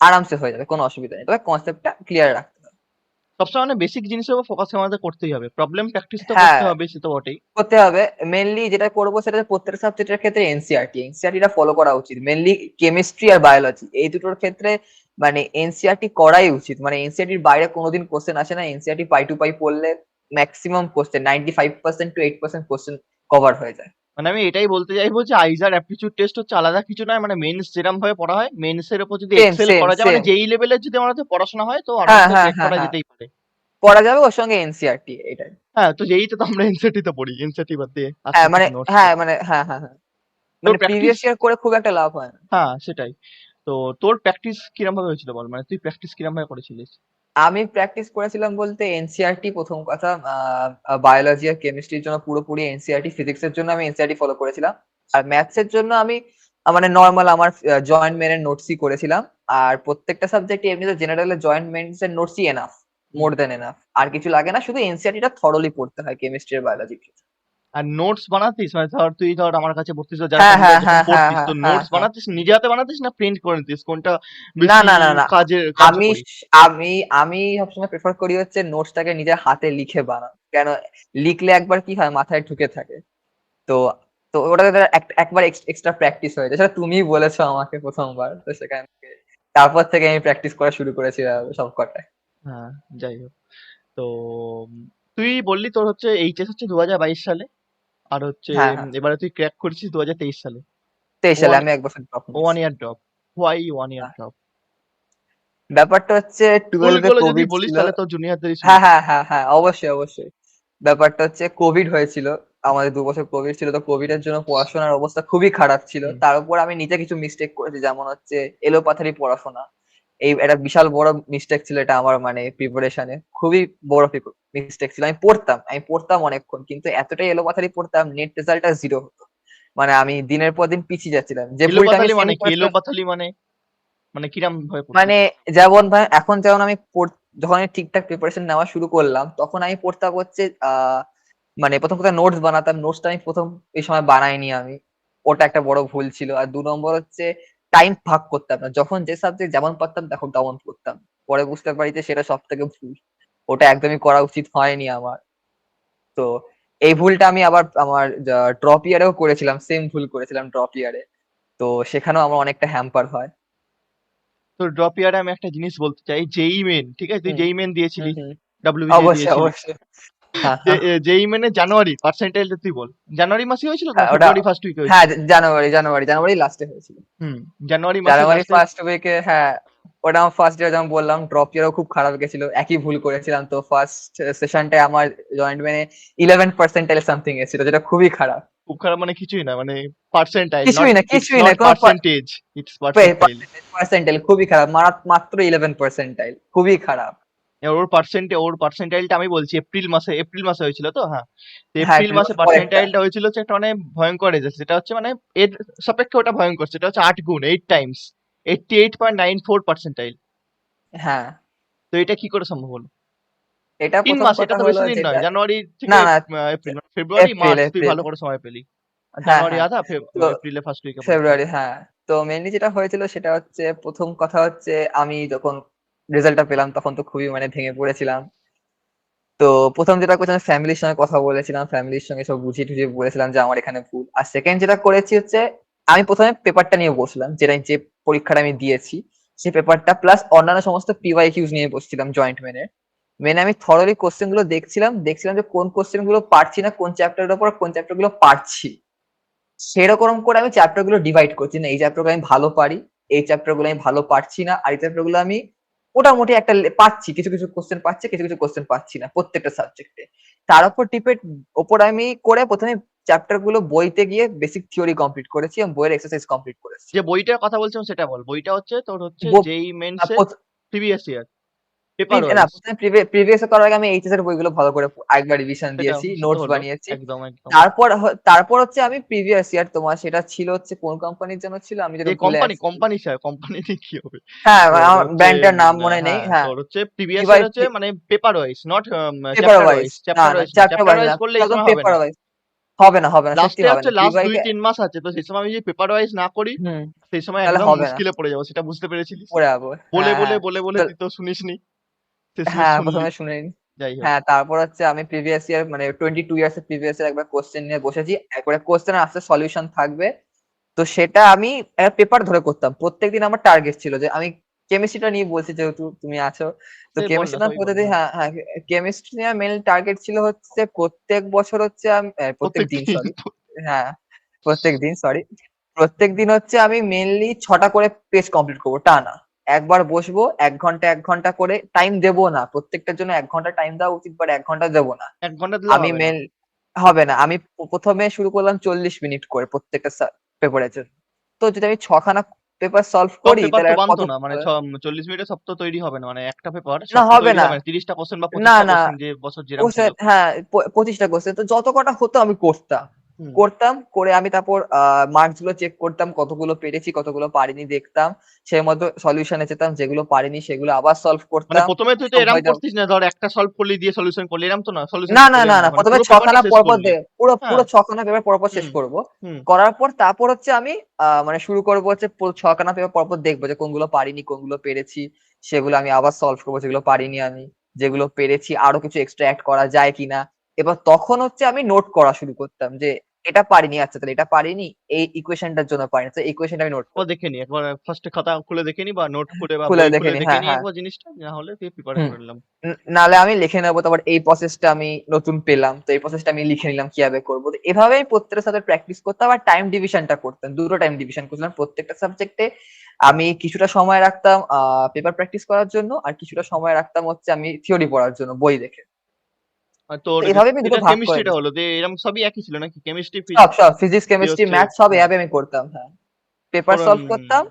আরামসে হয়ে যাবে, কোনো অসুবিধা নেই, তবে কনসেপ্টটা ক্লিয়ার রাখতে হবে। সবসময় মানে বেসিক জিনিসের উপর ফোকাস আমাদের করতেই হবে, প্রবলেম প্র্যাকটিস তো করতে হ্যাঁ হবে, সে তো বটেই। করতে হবে। মেনলি যেটা করবো সেটা হচ্ছে প্রত্যেকটা সাবজেক্টের ক্ষেত্রে এনসিআরটিটা ফলো করা উচিত। মেনলি কেমিস্ট্রি আর বায়োলজি এই দুটোর ক্ষেত্রে মানে এনসিআরটি করাই উচিত। মানে এনসিআরটির বাইরে কোনোদিন কোশ্চেন আসে না। এনসিআরটি পাই টু পাই পড়লে maximum question 95% to 8% question cover হয়ে যায়। মানে আমি এটাই বলতে চাইবো যে আইজার অ্যাপটিটিউড টেস্ট হচ্ছে আলাদা কিছু নয়, মানে মেন্স যেরকম ভাবে পড়া হয় মেন্স এর উপর যদি সেম এক্সেল সেম করা যায়, মানে সেম যেই লেভেলের যদি আমাদের পড়াশোনা হয় তো হ্যাঁ আরামসে হ্যাঁ ক্র্যাক হ্যাঁ করা হ্যাঁ যেতেই পারে। করা যাবে ওর সঙ্গে এনসিআরটি, এটাই। হ্যাঁ তো যেই তো আমরা এনসিটি তে পড়ি, এনসিটি বাদ দিয়ে হ্যাঁ আজকে মানে থেকে নোটস হ্যাঁ পড়ি। মানে হ্যাঁ হ্যাঁ হ্যাঁ তোর মানে প্র্যাকটিস, প্রিভিয়াস ইয়ার করে খুব একটা লাভ হয় না। হ্যাঁ সেটাই। তো তোর প্র্যাকটিস কিরম ভাবে হয়েছিল বল, মানে তুই প্র্যাকটিস কিরম ভাবে করেছিলিস? আমি প্র্যাকটিস করেছিলাম বলতে এনসিআরটি প্রথম কথা। বায়োলজি আর কেমিস্ট্রির জন্য পুরোপুরি এনসিআরটি, ফিজিক্সের জন্য আমি এনসিআরটি ফলো করেছিলাম। আর ম্যাথস এর জন্য আমি মানে নর্মাল আমার জয়েন্ট মেনের নোটসই করেছিলাম। আর প্রত্যেকটা সাবজেক্টে এমনিতে জেনারেল জয়েন্ট মেন্স এর নোটসই এনাফ, হুম। মোর দেন এনাফ। আর কিছু লাগে না, শুধু এনসিআরটিটা থরলি পড়তে হয় কেমিস্ট্রি আর বায়োলজি। আর নোটস বানাতিস, মানে ধর তুই ধর আমার কাছে ভর্তি হতে যাওয়ার হ্যাঁ টাইমে হ্যাঁ যখন হ্যাঁ হ্যাঁ পড়তিস, হ্যাঁ তো হ্যাঁ নোটস হ্যাঁ বানাতিস নিজে হাতে বানাতিস না প্রিন্ট করে নিতিস, কোনটা না বেশি না না না আমি কার্যকরী? আমি আমি সবসময় প্রেফার করি হচ্ছে নোটসটাকে নিজের হাতে লিখে বানানো। কেন লিখলে একবার কি হয় মাথায় ঢুকে থাকে। তো তো ওটাতে তো একবার এক্সট্রা প্র্যাকটিস হয়ে যায়। সেটা তুমিই বলেছো আমাকে প্রথমবার, তো সেখান থেকে তারপর থেকে আমি প্র্যাকটিস করা শুরু করেছি সব কটায়। হ্যাঁ, যাই হোক। তো তুই বললি তোর হচ্ছে এইচএস হচ্ছে 2022 সালে, আর হচ্ছে হ্যাঁ হ্যাঁ এবারে তুই ক্র্যাক করেছিস 2023 সালে। 23 সালে ওয়ান আমি 1 বছর ড্রপ ওয়ান নিয়েছি। ইয়ার ড্রপ। হোয়াই ওয়ান ইয়ার হ্যাঁ। ড্রপ? ব্যাপারটা হচ্ছে টুয়েলভে ভুলগুলো যদি কোভিড বলিস ছিল। তাহলে তোর জুনিয়রদেরই হ্যাঁ শুনবো। হ্যাঁ হ্যাঁ হ্যাঁ অবশ্যই অবশ্যই। ব্যাপারটা হচ্ছে কোভিড হয়েছিল। আমাদের 2 বছর কোভিড ছিল, তো কোভিড এর জন্য পড়াশোনার অবস্থা খুবই খারাপ ছিল। হুম। তার উপর আমি নিজে কিছু মিস্টেক করেছি, যেমন হচ্ছে এলোপাথারি পড়াশোনা। এই একটা বিশাল বড় মিস্টেক ছিল এটা আমার, মানে প্রিপারেশনে খুবই বড় মিস্টেক ছিল। আমি পড়তাম অনেকক্ষণ, কিন্তু এতটাই এলোপাথারি পড়তাম, নেট রেজাল্টটা জিরো হতো। মানে আমি দিনের পর দিন পিছিয়ে যাচ্ছিলাম। যে ভুলটা আমি এলোপাথালি সেম মানে কি? করেছিলাম, এলোপাথালি মানে মানে কিরম ভাবে মানে পড়তিস? যেমন ভাই এখন যেমন যখন আমি ঠিকঠাক প্রিপারেশন নেওয়া শুরু করলাম, তখন আমি পড়তাম হচ্ছে মানে প্রথম কথা নোটস বানাতাম। নোটসটা আমি প্রথম এই সময় বানাইনি আমি। ওটা একটা বড় ভুল ছিল। আর 2 নম্বর হচ্ছে টাইম ভাগ করতাম না। যখন যে সাবজেক্ট যেমন পারতাম তখন তেমন পড়তাম। পরে বুঝতে পারি যে সেটা সব থেকে ভুল। ওটা একদমই করা উচিত হয়নি আমার। তো এই ভুলটা আমি আবার আমার ড্রপ ইয়ারেও করেছিলাম, সেম ভুল করেছিলাম ড্রপ ইয়ারে। তো সেখানেও আমার অনেকটা হ্যাম্পার হয়। তো ড্রপ ইয়ারে আমি একটা জিনিস বলতে চাই, জেই মেন, ঠিক আছে, তুই হুম জেই মেন হুম দিয়েছিলিস, হুম ডাব্লিউবিসিএস অবশ্যই দিয়েছিলি, অবশ্যই। হ্যাঁ যে হ্যাঁ জেই মেনে জানুয়ারি পার্সেন্টাইলটা তুই বল। জানুয়ারি মাসে হয়েছিল তো, হ্যাঁ, ওটা ফেব্রুয়ারি ফার্স্ট উইকে হ্যাঁ হয়েছিল? জানুয়ারি লাস্টে হয়েছিল। হুম। জানুয়ারি মাসের জানুয়ারি লাস্টে। ফার্স্ট উইকে, হ্যাঁ। ওটা আমার ফার্স্ট ইয়ার যেমন বললাম, ড্রপ ইয়ারও খুব খারাপ গেছিল, একই ভুল করেছিলাম। তো ফার্স্ট সেশনটায় আমার জয়েন্ট মানে 11% সামথিং এসেছিল, যেটা খুবই খারাপ। খুব খারাপ মানে কিছুই না, মানে পার্সেন্টাইল, নট, কিছুই না, ইটস কিছুই না, নট কোনো পার্সেন্টেজ, ইটস পার্সেন্টাইল। পার্সেন্টাইল খুবই খারাপ, মাত্র 11%, খুবই খারাপ। এবার ওর পার্সেন্টাইলটা আমি বলছি, এপ্রিল মাসে হয়েছিল তো, হ্যাঁ। তো হ্যাঁ, এপ্রিল এপ্রিল মাসে মাসের পরেরটা। পার্সেন্টাইলটা হয়েছিল হচ্ছে একটা মানে ভয়ঙ্কর রেজাল্ট, সেটা হচ্ছে মানে এর সাপেক্ষে ওটা ভয়ঙ্কর, সেটা হচ্ছে 8 গুণ, 8 টাইমস, 88.94 পার্সেন্টাইল। হ্যাঁ, তো এটা কি করে সম্ভব হলো? এটা তিন প্রথম মাস, এটা কথা তো হলো বেশি দিন যেটা, নয়, জানুয়ারি থেকে না না, এপ্রিল, মানে ফেব্রুয়ারি এপ্রিল মার্চ তুই এপ্রিল ভালো করে সময় পেলি, হ্যাঁ জানুয়ারি হ্যাঁ। আধা, তো এপ্রিলের ফার্স্ট উইকে পরীক্ষা। ফেব্রুয়ারি, হ্যাঁ। তো মেনলি যেটা হয়েছিল সেটা হচ্ছে, প্রথম কথা হচ্ছে আমি যখন রেজাল্টটা পেলাম তখন তো খুবই মানে ভেঙে পড়েছিলাম। তো প্রথম যেটা করেছিলাম, ফ্যামিলির সঙ্গে কথা বলেছিলাম, ফ্যামিলির সঙ্গে সব বুঝিয়ে টুঝিয়ে বলেছিলাম যে আমার এখানে ভুল। আর সেকেন্ড যেটা করেছি হচ্ছে, আমি প্রথমে পেপারটা নিয়ে বসলাম, যে পরীক্ষাটা আমি দিয়েছি সেই পেপারটা, প্লাস অন্যান্য সমস্ত পিওয়াইকিউজ নিয়ে বসছিলাম জয়েন্ট মেনে আমি থরলি কোশ্চেন গুলো দেখছিলাম যে কোন কোশ্চেন গুলো পারছি না, কোন চ্যাপ্টারের উপর কোন চ্যাপ্টার গুলো পারছি। সেরকম করে আমি চ্যাপ্টার গুলো ডিভাইড করছি, না এই চ্যাপ্টার গুলো আমি ভালো পারি, এই চ্যাপ্টার গুলো আমি ভালো পারছি না, আর এই চ্যাপ্টার গুলো আমি মোটামুটি একটা পাচ্ছি, কিছু কিছু কোশ্চেন পাচ্ছি, কিছু কিছু কোশ্চেন পাচ্ছি না প্রত্যেকটা সাবজেক্টে। তার উপর টিপের ওপর আমি করে প্রথমে চ্যাপ্টার গুলো বইতে গিয়ে বেসিক থিওরি কমপ্লিট করেছি এবং বইয়ের এক্সারসাইজ কমপ্লিট করেছি। যে বইটার কথা বলছিলাম সেটা বল, বইটা হচ্ছে তোর হচ্ছে বো- যেই আহ, মেন্সের প্রথ- প্রিভিয়াস ইয়ার, পেপার না, ওয়াইজ। প্রথমে প্রিভিয়াস করার আগে আমি এইচএস এর বইগুলো ভালো করে একবার রিভিশন সেটা দিয়েছি, সে তো নোটস হলো, বানিয়েছি। একদম একদম। তারপর হচ্ছে আমি প্রিভিয়াস ইয়ার, তোমার সেটা ছিল হচ্ছে কোন কোম্পানির জন্য ছিল আমি যে যেটা ভুলে কোম্পানি, যাচ্ছি। কোম্পানি নিয়ে কি হবে? হ্যাঁ, তোর আমার হচ্ছে ব্র্যান্ডটার নাম মনে নেই, হ্যাঁ, হ্যাঁ। তোর হচ্ছে প্রিভিয়াস পিওয়াই ইয়ার হচ্ছে মানে paper wise, not paper chapter wise, wise, না না, না, চ্যাপ্টার চ্যাপ্টার ওয়াইজ ওয়াইজ না, করলে এই একদম সময় হবে পেপার না। ওয়াইজ। হবে না, সত্যি লাস্টে হবে হচ্ছে না, লাস্ট পিওয়াই দুই কে। তিন মাস আছে, তো সেই সময় আমি যদি পেপার ওয়াইজ না করি, হুম, সেই সময় তাহলে একদম হবে না, মুশকিলে পড়ে যাবো, সেটা বুঝতে পেরেছিলিস? পড়ে যাবো। বলে হ্যাঁ বলে হ্যাঁ। বলে বলে তো তুই তো শুনিসনি, শেষমেশ হ্যাঁ, শুনলি। প্রথমে শুনে নিন। যাই হোক। হ্যাঁ, তারপর হচ্ছে আমি প্রিভিয়াস ইয়ার মানে 22 ইয়ার্স এর প্রিভিয়াস ইয়ার একবার কোশ্চেন নিয়ে বসেছি, একবারে কোশ্চেন আসছে, সলিউশন থাকবে। তো সেটা আমি পেপার ধরে করতাম। প্রত্যেকদিন আমার টার্গেট ছিল যে আমি কেমিস্ট্রিটা নিয়ে বলছি যেহেতু তুমি আছো। তো সে বল না, কেমিস্ট্রি না সবই বল প্রতিদিন, না। হ্যাঁ হ্যাঁ, কেমিস্ট্রি নিয়ে মেইন টার্গেট ছিল হচ্ছে প্রত্যেক বছর হচ্ছে আমি প্রত্যেক প্রত্যেক দিন, দিন। সরি। হ্যাঁ, প্রত্যেক দিন সরি, আমি মেইনলি 6টা করে পেজ কমপ্লিট করবো টানা। একবার বসবো 1 ঘন্টা 1 ঘন্টা করে, টাইম দেবো না, প্রত্যেকটার জন্য 1 ঘন্টা টাইম দেওয়া উচিত, বাট 1 ঘন্টা দেবো না। 1 ঘন্টা দিলে আমি হবে না। মেন হবে না, আমি প্রথমে শুরু করলাম 40 মিনিট করে প্রত্যেকটা পেপারের জন্য। তো যদি আমি 6খানা পেপার সলভ সব করি পেপার তাহলে তো আর কত বানতো না, মানে হবে? 40 মিনিটে সব তো তৈরি হবে না, মানে একটা পেপার না, সব তো হবে তৈরি না, হবে না, 30টা কোশ্চেন বা না 25টা না, কোশ্চেন, যে বছর যেরাম ছিল। কোশ্চেন, হ্যাঁ, 25টা কোশ্চেন, তো যত কটা হতো আমি করতাম। হুম। করে আমি তারপর মার্কস গুলো চেক করতাম, কতগুলো পেরেছি কতগুলো পারিনি দেখতাম। সেই মতো সলিউশনে যেতাম, যেগুলো পারিনি সেগুলো আবার সলভ মানে করতাম। প্রথমে তুই তো সব এরম হয়ে যাবে। করতিস না, ধর একটা সলভ করলি দিয়ে সলিউশন করলি, এরম তো না, সলিউশন না না করলি না না, না, মানে প্রথমে পুরো পেপারটা 6খানা শেষ পরপর করলি। পুরো হ্যাঁ। পুরো 6খানা পেপার পরপর শেষ হুম। করব। হুম। করার পর তারপর হচ্ছে আমি মানে শুরু করবো হচ্ছে 6খানা পেপার পরপর দেখবো যে কোনগুলো পারিনি কোনগুলো পেরেছি। সেগুলো আমি আবার সলভ করবো, যেগুলো পারিনি আমি, যেগুলো পেরেছি আরো কিছু এক্সট্রা অ্যাড করা যায় কিনা। এবার তখন হচ্ছে আমি নোট করা শুরু করতাম যে এটা পারিনি, আচ্ছা তাহলে এটা পারিনি, এই ইকুয়েশনটার জন্য পারিনি, তো ইকুয়েশনটা আমি নোট ও করবো। দেখে নি একবার, ফার্স্টে খাতা খুলে দেখে নি, বা নোট খুলে বা খুলে বই দেখে খুলে নি, দেখে হ্যাঁ নি হ্যাঁ। একবার জিনিসটা, না হলে তুই প্রিপারেশন হুম। করে নিলাম। নাহলে আমি লিখে নেবো, তারপর এই প্রসেসটা আমি নতুন পেলাম, তো এই প্রসেসটা আমি লিখে নিলাম কিভাবে করবো। তো এভাবেই প্রত্যেকটার সাথে প্র্যাকটিস করতাম, আর টাইম ডিভিশনটা করতাম, দুটো টাইম ডিভিশন করছিলাম প্রত্যেকটা সাবজেক্টে। আমি কিছুটা সময় রাখতাম পেপার প্র্যাকটিস করার জন্য, আর কিছুটা সময় রাখতাম হচ্ছে আমি থিওরি পড়ার জন্য বই দেখে। আর তো তোর এভাবে আমি দুটো যেটা ভাগ করে কেমিস্ট্রিটা দিই। হলো যে এরকম সবই একই ছিল নাকি, কেমিস্ট্রি সব ফিজিক্স সব ফিজিক্স দিয়ে কেমিস্ট্রি হচ্ছে? ম্যাথ সব হ্যাঁ। এভাবে আমি করতাম, হ্যাঁ। পেপার তোর সলভ করতাম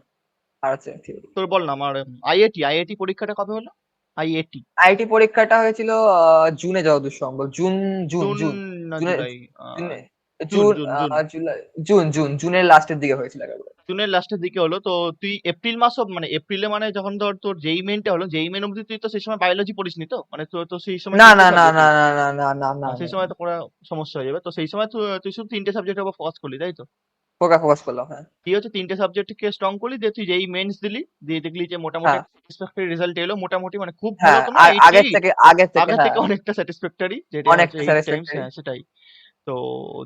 আর হচ্ছে থিওরি। তোর বল না, আমার আইআইটি পরীক্ষাটা কবে হলো? আইআইটি আইটি পরীক্ষাটা হয়েছিল জুনে, যতদূর সম্ভব জুন, জুন জুন জুন না জুনে জুলাই? জুনে June June June June July, জুনের লাস্টের দিকে হয়েছিল একেবারে। জুনের লাস্টের দিকে হলো তো। তুই এপ্রিল মাস মানে এপ্রিলে, মানে যখন ধর তোর যেই মেনটা হলো, যেই মেন অবধি তুই তো সেই সময় বায়োলজি পড়িসনি তো, মানে তো তো সেই সময় না তিনটে না না সাবজেক্ট না ছিল। না না না না না সেই না, সময় তো পড়া সমস্যা হয়ে যাবে, তো সেই সময় তুই তুই শুধু তিনটে সাবজেক্টের উপর ফোকাস করলি, তাই তো? ফোকাস করলাম, হ্যাঁ। তুই হচ্ছে তিনটে সাবজেক্টকে স্ট্রং করলি, দিয়ে তুই যেই মেন্স দিলি, দিয়ে দেখলি যে মোটামুটি হ্যাঁ একটা স্যাটিসফ্যাক্টরি রেজাল্ট এলো, মোটামুটি, মানে খুব ভালো হ্যাঁ, তো না, এইটি আগের এইট, থেকে আগের থেকে হ্যাঁ, অনেকটা স্যাটিসফ্যাক্টরি, যেটা হচ্ছে অনেকটা 8 টাইমস, স্যাটিসফ্যাক্টরি। হ্যাঁ সেটাই। তো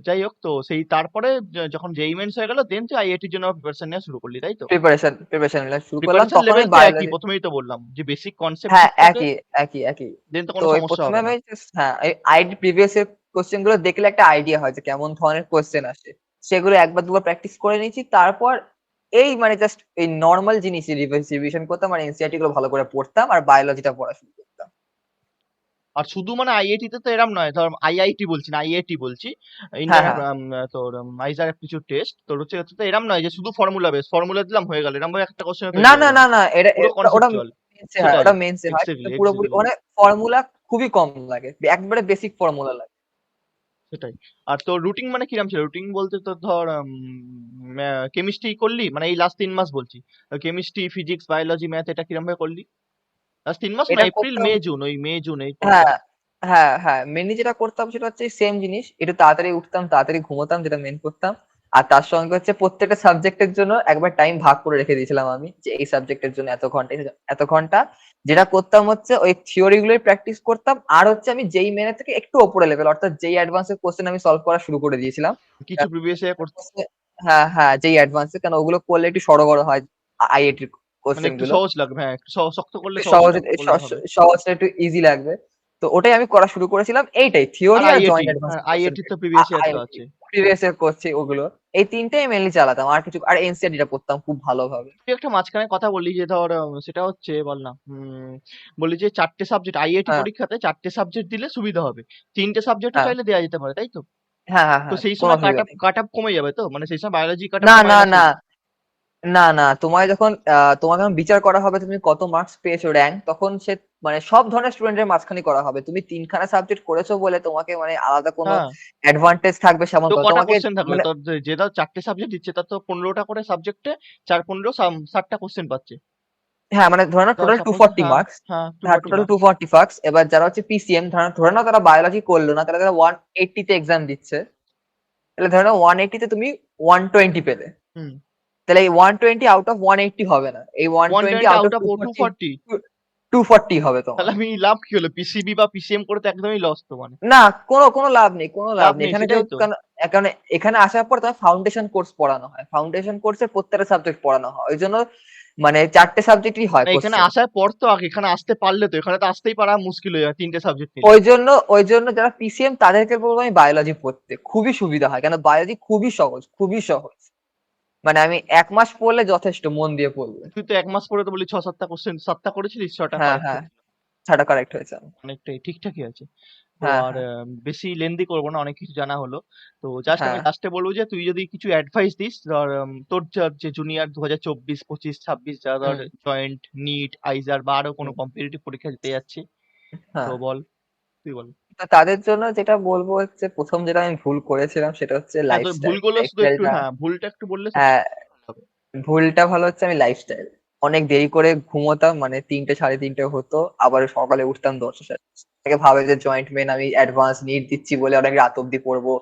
যাই হোক, তো সেই তারপরে যখন যেই মেন্স হয়ে গেল, দেন তুই আইআইটির জন্য প্রিপারেশন নেওয়া শুরু করলি, তাই তো? প্রিপারেশন নিলাম, শুরু করলাম, প্রিপারেশন তখন আমি লেভেল তো একই, বায়োলজি। প্রথমেই তো বললাম যে বেসিক কনসেপ্ট হ্যাঁ, ঠিক থাকে, একই। দেন তো তো কোনো ওই সমস্যা প্রথমে হবে না। আমি হ্যাঁ, এই আইডি প্রিভিয়াস এর কোশ্চেন গুলো দেখলে একটা আইডিয়া হয় যে কেমন ধরনের কোশ্চেন আসে। সেগুলো একবার দুবার প্র্যাকটিস করে নিয়েছি। তারপর এই মানে জাস্ট এই নরমাল জিনিস রিভিশন করতাম আর এনসিইআরটি গুলো ভালো করে পড়তাম আর বায়োলজিটা পড়া শুরু করতাম। আর শুধু মানে আইআইটি তে তো এরম নয়, ধর আইআইটি বলছি না, আইআইটি বলছি, হ্যাঁ, ইন্ডিয়ান হ্যাঁ। তোর আইজার অ্যাপটিটিউড টেস্ট, তোর হচ্ছে তো এরম নয় যে শুধু ফর্মুলা বেস, ফর্মুলা দিলাম হয়ে গেল, এরম ভাবে একটা কোশ্চেনে তৈরি না, হবে না, না, না, না। পুরো ওটা কনসেপচুয়াল। মেন্সে হয়, সেটাই, ওটা মেন্সে হয়। কিন্তু এক্স্যাক্টলি পুরোপুরি এক্স্যাক্টলি মানে ফর্মুলা খুবই কম লাগে। একবারে বেসিক ফর্মুলা লাগে। সেটাই। আর তোর রুটিন মানে কিরম ছিল? রুটিন বলতে তো ধর কেমিস্ট্রি করলি মানে এই লাস্ট 3 মাস বলছি, কেমিস্ট্রি, ফিজিক্স, বায়োলজি, ম্যাথ, এটা কিরম ভাবে করলি লাস্ট 3 মাস? না এটা এপ্রিল করতাম মে জুন, ওই মে জুন এই হ্যাঁ, টাইমটা। হ্যাঁ, হ্যাঁ। মেইনলি যেটা করতাম সেটা হচ্ছে সেম জিনিস। একটু তাড়াতাড়ি উঠতাম, তাড়াতাড়ি ঘুমোতাম, যেটা মেইন করতাম। আর তার সঙ্গে হচ্ছে প্রত্যেকটা সাবজেক্টের জন্য একবার টাইম ভাগ করে রেখে দিয়েছিলাম আমি। যে এই সাবজেক্টের জন্য এত ঘন্টা, এত ঘন্টা। যেটা করতাম হচ্ছে ওই থিওরি গুলোই প্র্যাকটিস করতাম। আর হচ্ছে আমি যেই মেনে থেকে একটু উপরে লেভেল অর্থাৎ যেই অ্যাডভান্স এর কোশ্চেন আমি সলভ করা শুরু করে দিয়েছিলাম। কিছু প্রিভিয়াস ইয়ার করতে, হ্যাঁ, হ্যাঁ, যেই অ্যাডভান্স এর, কেন ওগুলো করলে একটু সড়গড় হয় আইআইটির মানে কোশ্চেন একটু গুলো। সহজ লাগবে, হ্যাঁ একটু শক্ত করলে একটু সহজ সহজে লাগবে, করলে হবে। সহজটা একটু ইজি লাগবে। তো ওটাই আমি করা শুরু করেছিলাম। এইটাই আর থিওরি আর আইআইটি, জয়েন্ট অ্যাডভান্স আর কোশ্চেন আইআইটি তো পেপার। প্রিভিয়াস ইয়ার তো আইআইটি আছে। প্রিভিয়াস ইয়ার করছি ওগুলো। এই তিনটেই মেনলি চালাতাম। আর কিছু, আর এনসিইআরটি টা পড়তাম খুব ভালোভাবে। তুই একটা মাঝখানে কথা বললি যে ধর সেটা হচ্ছে বল না, বললি যে 4টে সাবজেক্ট আইআইটি হ্যাঁ, পরীক্ষাতে 4টে সাবজেক্ট দিলে সুবিধা হবে, 3টে সাবজেক্টও হ্যাঁ, চাইলে দেওয়া যেতে পারে, তাই তো? হ্যাঁ, হ্যাঁ, তো হ্যাঁ, সেই কোনো সময় অসুবিধা নেই। কাট আপ কমে যাবে তো, মানে সেই সময় বায়োলজি কাট না, আপটা না, মাইনাস না, হয়ে যাবে। না, না, তোমাকে যখন বিচার করা হবে তুমি কত মার্কস পেয়েছো র্যাঙ্ক, তখন সে মানে সব ধরনের স্টুডেন্টের মাঝখানে করা হবে। তুমি 3খানা সাবজেক্ট করেছো বলে তোমাকে মানে আলাদা কোনো হ্যাঁ, অ্যাডভান্টেজ থাকবে সেমন তো তো কটা তোমাকে কোশ্চেন থাকলো মানে তোর? যে ধর 4টে সাবজেক্ট দিচ্ছে তার তো 15টা করে সাবজেক্টে, 4 15 60টা কোশ্চেন পাচ্ছে। হ্যাঁ, মানে ধরে নাও ধর টোটাল সাপোজ, 240 হ্যাঁ, মার্কস। হ্যাঁ হ্যাঁ, 240 টোটাল মার্কস। 240 মার্কস। এবার যারা হচ্ছে পিসিএম, ধরে নাও তারা বায়োলজি করলো না, তারা 180 তে এক্সাম দিচ্ছে। তাহলে ধরে নাও 180 তে তুমি 120 পেলে। হুম, তাহলে এই 120 আউট অফ 180 হবে না। এই 120 120 আউট অফ আউট অফ 240, 240। 240 হবে তোমার। তাহলে আমি লাভ কি হলো? পিসিবি বা পিসিএম করে তো একদমই লস তো মানে, না, কোনো লাভ নেই, কোনো লাভ লাভ নেই। নেই এখানে সেটাই যেহেতু তো। কারণ এখানে আসার পর তোমার ফাউন্ডেশন কোর্স পড়ানো হয়। ফাউন্ডেশন কোর্সে প্রত্যেকটা সাবজেক্ট পড়ানো হয়। ওই জন্য মানে 4টে সাবজেক্টই হয় না এখানে কোশ্চেন। আসার পর তো আগে এখানে আসতে পারলে তো, এখানে তো আসতেই পারা মুশকিল হয়ে যায় 3টে সাবজেক্ট নিলে। ওই জন্য যারা পিসিএম তাদেরকে বলবো আমি বায়োলজি পড়তে। খুবই সুবিধা হয়। কেন বায়োলজি খুবই সহজ, খুবই সহজ। মানে আমি 1 মাস পড়লে যথেষ্ট মন দিয়ে পড়লে। তুই তো 1 মাস পরে তো বলি 6 7টা কোশ্চেন, 7টা করেছিলিস, 6টা হ্যাঁ, কারেক্ট হ্যাঁ, হয়েছিল, ৬টা কারেক্ট হয়েছে আমার। অনেকটাই ঠিকঠাকই আছে। তো হ্যাঁ, আর হ্যাঁ, বেশি লেন্দি করবো না, অনেক কিছু জানা হলো। তো জাস্ট আমি হ্যাঁ, লাস্টে বলবো যে তুই যদি কিছু অ্যাডভাইস দিস, ধর তোর যে জুনিয়র 2024 25 26 যারা ধর হুম, জয়েন্ট, নিট, আইজার বা আরো কোনো হুম, কম্পিটিটিভ পরীক্ষা দিতে যাচ্ছে, তো হ্যাঁ। বল, তুই বল। তো তাদের জন্য যেটা বলবো হচ্ছে, ১ম যেটা আমি ভুল করেছিলাম সেটা হচ্ছে হ্যাঁ তোর লাইফস্টাইল। ভুলগুলো শুধু একটু, লাইফস্টাইলটা হ্যাঁ ভুলটা একটু বললে সব হ্যাঁ, ভালো হবে। ভুলটা ভালো হচ্ছে আমি লাইফস্টাইল। অনেক দেরি করে ঘুমোতাম, মানে ৩টে ৩:৩০ হতো। আবার সকালে উঠতাম ১০টা ৫:৩০। থেকে ভাবে যে জয়েন্ট মেইন আমি অ্যাডভান্স নিট দিচ্ছি বলে অনেক রাত অব্দি পড়বো।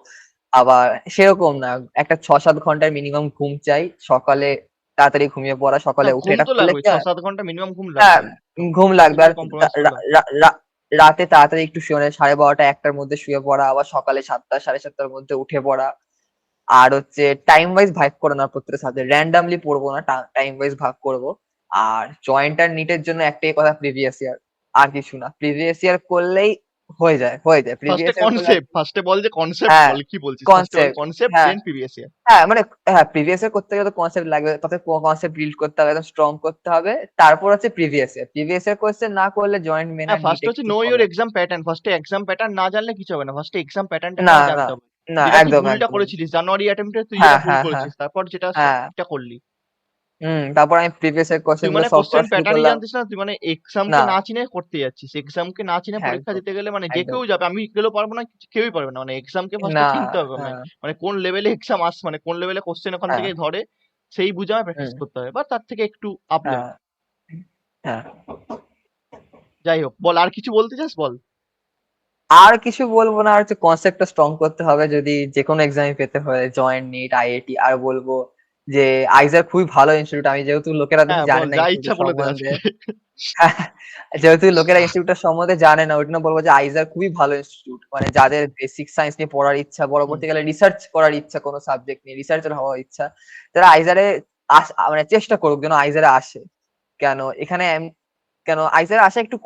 আবার সেরকম না। একটা ৬-৭ ঘন্টার মিনিমাম ঘুম চাই। সকালে তাড়াতাড়ি ঘুমিয়ে পড়া, না সকালে উঠে ঘুম এটা তো করলে লাগবে, কি হয়, 6 7 ঘন্টা মিনিমাম ঘুম হ্যাঁ, লাগবেই, তো ঘুম ঘুমের লাগবে। ক্ষেত্রে আর কম্প্রোমাইজ রা করলে হবে রা রা রাতে তাড়াতাড়ি একটু শুয়ে মানে ১২:৩০ ১টার মধ্যে শুয়ে পড়া, আবার সকালে ৭টা ৭:৩০ মধ্যে উঠে পড়া। আর হচ্ছে টাইম ওয়াইজ ভাগ করে নেওয়া প্রত্যেকটা সাবজেক্ট। র‍্যান্ডমলি পড়বো না, টাইম ওয়াইজ ভাগ করবো। আর জয়েন্ট আর নিটের জন্য একটাই কথা, প্রিভিয়াস ইয়ার। আর কিছু না। প্রিভিয়াস ইয়ার করলেই হয়ে যায়। ফার্স্টে প্রিভিয়াস ইয়ার করলে কনসেপ্ট, ফার্স্টে বল যে কনসেপ্ট হ্যাঁ, বল, কি বলছিস, ফার্স্টে বল কনসেপ্ট। কনসেপ্ট হ্যাঁ, দেন প্রিভিয়াস ইয়ার। হ্যাঁ, মানে হ্যাঁ, প্রিভিয়াস ইয়ার করতে গেলে তো কনসেপ্ট লাগবে। তাতে কনসেপ্ট বিল্ড করতে হবে, একদম স্ট্রং করতে হবে। তারপর হচ্ছে previous year. Previous year question না করলে জয়েন্ট মেন হ্যাঁ আর ফার্স্ট নিটে হচ্ছে কিছু নো ইওর হবে এক্সাম প্যাটার্ন, ফার্স্টে এক্সাম প্যাটার্ন না জানলে কিছু হবে না, ফার্স্টে এক্সাম প্যাটার্নটাকে না। আগে না, জানতে হবে। না, যেটা তুই একদম, ভুলটা একদম। করেছিলিস জানুয়ারি অ্যাটেম্পটে, তুই যেটা হ্যাঁ, ভুল হ্যাঁ, হ্যাঁ, করেছিস, তারপর যেটা হ্যাঁ। ঠিকটা করলি। তারপর আমি প্রিভিয়াস ইয়ার তুই কোয়েশ্চেন গুলো মানে সলভ করা কোশ্চেন শুরু প্যাটার্নই করলাম। জানতিস না, তুই মানে এক্সামকে না, না চিনে করতে যাচ্ছিস, এক্সামকে না চিনে হ্যাঁ, পরীক্ষা একদম, দিতে গেলে মানে যে একদম। কেউ যাবে, আমি গেলেও পারবো না, কেউই পারবে না, মানে এক্সামকে ফার্স্টে না, চিনতে হবে, মানে হ্যাঁ, মানে কোন লেভেলে এক্সাম আসছে, মানে কোন লেভেলে কোশ্চেন ওখান হ্যাঁ, থেকে ধরে, সেই বুঝে আমার প্র্যাকটিস হুম, করতে হবে, বা তার থেকে একটু আপ হ্যাঁ, লেভেল। হ্যাঁ। যাই হোক, বল আর কিছু বলতে চাস বল। আর কিছু বলবো না, আর হচ্ছে কনসেপ্টটা স্ট্রং করতে হবে যদি যেকোনো এক্সামে পেতে হয়, জয়েন্ট, নিট, আইআইটি। আর বলবো যে আইজার খুবই ভালো ইনস্টিটিউট। আমি যেহেতু লোকেরা বেশি হ্যাঁ জানে বল, না যা ইচ্ছা ইনস্টিটিউটের বলে দে সম্বন্ধে, আজকে। যেহেতু লোকেরা ইনস্টিটিউটটা সম্বন্ধে জানে না, ওই জন্য বলবো যে আইজার খুবই ভালো ইনস্টিটিউট। মানে যাদের বেসিক সায়েন্স নিয়ে পড়ার ইচ্ছা, হুম। পরবর্তীকালে রিসার্চ করার ইচ্ছা, কোনো সাবজেক্ট নিয়ে রিসার্চার হওয়ার ইচ্ছা, তারা আইজারে মানে চেষ্টা করুক যেন আইজারে আসে। কেন এখানে কেন আইজারে আসা একটু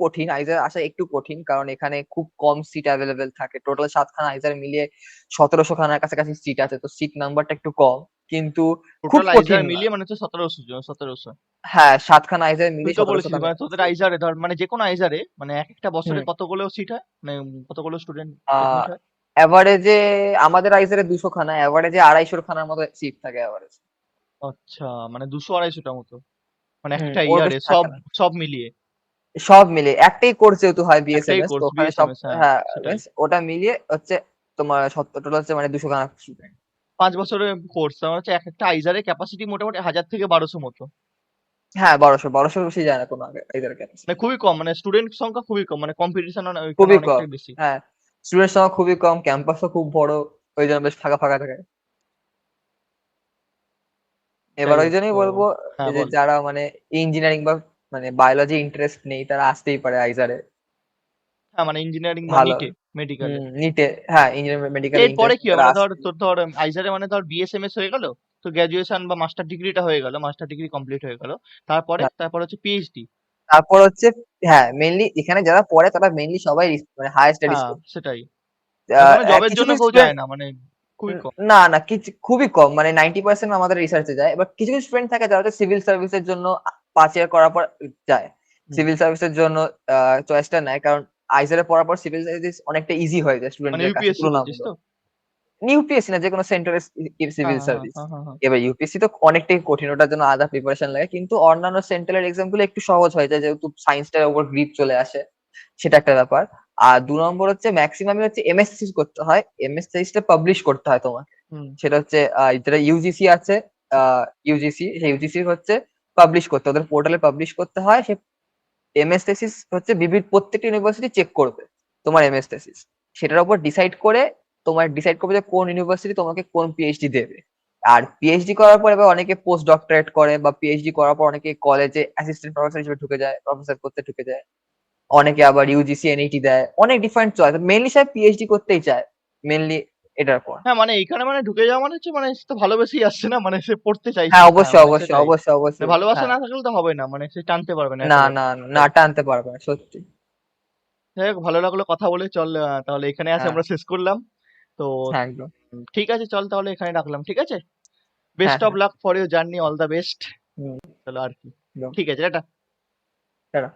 কঠিন, কারণ এখানে খুব কম সিট অ্যাভেলেবেল থাকে। টোটাল ৭ খানা আইজার মিলিয়ে ১৭০০ খানার কাছাকাছি সিট আছে, তো সিট নাম্বারটা একটু কম। কিন্তু খুব টোটাল আইজার কঠিন মিলিয়ে নয়। মানে হচ্ছে 1700 হ্যাঁ, ৭ খানা আইজার তুই মিলিয়ে তো ১৭০০ বলেছিলি টা মানে মেথড তোদের ছিল। আইজারে ধর মানে যে কোনো আইজারে মানে এক একটা বছরে হুম। কতগুলো সিট হয় মানে কতগুলো স্টুডেন্ট আ এডমিট হয়? এভারেজে আমাদের আইজারে ২০০ খানা, এভারেজে ২৫০ খানার মতো সিট থাকে এভারেজ। আচ্ছা মানে 200-250টা মতো মানে একটা ওর ইয়ারে বেশি সব থাকে না। সব মিলিয়ে সব মিলিয়ে একটাই কোর্স যেহেতু হয় একটাই বিএসএমএস, তো কোর্স ওখানে সব বিএসএমএস, হ্যাঁ হ্যাঁ, সেটাই। মিন্স ওটা মিলিয়ে হচ্ছে তোমার টোটাল হচ্ছে মানে ২০০ খানা স্টুডেন্ট। 5 বছরের কোর্স আমার হচ্ছে এক একটা আইজারের ক্যাপাসিটি মোটামুটি 1000 থেকে 1200 মতো। হ্যাঁ, ১২০০ বেশি যায় না কোনো আইজার মানে ক্যাপাসিটি। খুবই কম মানে স্টুডেন্ট সংখ্যা খুবই কম মানে কম্পিটিশন ওইখানে খুবই কম। অনেকটাই বেশি। হ্যাঁ, স্টুডেন্ট সংখ্যা খুবই কম, ক্যাম্পাসও খুব বড়, ওই জন্য বেশ ফাঁকা ফাঁকা থাকে। এবার যাই ওই হোক জন্যই তো, বলবো হ্যাঁ যে বল। যারা মানে ইঞ্জিনিয়ারিং বা মানে বায়োলজি ইন্টারেস্ট নেই তারা আসতেই পারে আইজারে। হ্যাঁ মানে ইঞ্জিনিয়ারিং বা ভালো। নিটে মেডিকেলে। নিটে, হ্যাঁ, ইঞ্জিনিয়ারিং মেডিকেলে এরপরে ইন্টারেস্ট কি হয় তারা মানে ধর আসতেই। তোর ধর আইজারে মানে ধর বিএসএমএস হয়ে গেল, তো গ্র্যাজুয়েশন বা মাস্টার ডিগ্রিটা হয়ে গেল, মাস্টার ডিগ্রি কমপ্লিট হয়ে গেল, তারপরে হ্যাঁ, তারপর হচ্ছে পিএইচডি। তারপর হচ্ছে হ্যাঁ, মেইনলি এখানে যারা পড়ে তারা মেইনলি সবাই মানে হায়ার স্টাডিজ হ্যাঁ করে। সেটাই, ওখানে জবের কিছু জন্য কিছু কেউ স্টুডেন্ট যায় না মানে খুবই কম। না না কিছু খুবই কম, মানে 90% আমাদের রিসার্চে যায়। এবার কিছু কিছু স্টুডেন্ট থাকে যারা হচ্ছে সিভিল সার্ভিসের জন্য ৫ ইয়ার করার পর যায়। হুম। সিভিল সার্ভিসের জন্য চয়েসটা নেয়, কারণ আইজারে পড়ার পর সিভিল সার্ভিস অনেকটা ইজি হয়ে যায় মানে স্টুডেন্টদের কাছে ইউপিএসসি বলছিস তুলনামূলক। তো? ইউপিএসসি না, যেকোনো সেন্টারের হ্যাঁ সিভিল হ্যাঁ হ্যাঁ সার্ভিস। হ্যাঁ হ্যাঁ হ্যাঁ। এবার ইউপিএসসি তো অনেকটাই কঠিন, ওটার জন্য আলাদা প্রিপারেশন লাগে, কিন্তু অন্যান্য সেন্ট্রালের এক্সাম গুলো একটু সহজ হয়ে যায় যেহেতু সায়েন্সটার উপর গ্রিপ চলে আসে, সেটা একটা ব্যাপার। আর ২ নম্বর হচ্ছে ম্যাক্সিমামই হচ্ছে এমএস থিসিস করতে হয়, এমএস থিসিসটা পাবলিশ করতে হয় তোমাকে। হুম। সেটা হচ্ছে যেটা ইউজিসি আছে, ইউজিসি, সেই ইউজিসি হচ্ছে পাবলিশ করতে, ওদের পোর্টালে পাবলিশ করতে হয়। সে এমএস থেসিস হচ্ছে প্রত্যেকটা ইউনিভার্সিটি চেক করবে তোমার এমএস থেসিস, সেটার উপর ডিসাইড করে তোমার ডিসাইড করবে যে কোন ইউনিভার্সিটি তোমাকে কোন পিএইচডি দেবে। আর পিএইচডি করার পর এবার অনেকে পোস্ট ডক্টরেট করে, বা পিএইচডি করার পর অনেকে কলেজে অ্যাসিস্ট্যান্ট প্রফেসর হিসেবে ঢুকে যায়, প্রফেসর করতে ঢুকে যায়। অনেকে আবার ইউজিসি এনইটি দেয়, অনেক ডিফারেন্ট চয়েস, মেনলি সব পিএইচডি করতেই চায় মেনলি এটার পর। হ্যাঁ মানে এখানে মানে ঢুকে যাওয়া মানে হচ্ছে মানে সে তো ভালোবেসেই আসছে না মানে সে পড়তে চাইছে, হ্যাঁ, হ্যাঁ অবশ্যই মানে অবশ্যই সেটাই। অবশ্যই মানে অবশ্যই, ভালোবাসা হ্যাঁ। না থাকলে তো হবে না মানে সে টানতে পারবে না না একেবারে না না, সেটাই। টানতে পারবে না সত্যি। যাই হোক ভালো লাগলো কথা বলে, চল তাহলে এখানে আসে হ্যাঁ, আমরা শেষ করলাম তো। হ্যাঁ, একদম। ঠিক আছে চল তাহলে এখানে রাখলাম, ঠিক আছে। হ্যাঁ, বেস্ট অফ হ্যাঁ। Luck for your journey, all the best. Hmm, চলো আর কি। একদম। ঠিক আছে, টাটা। টাটা।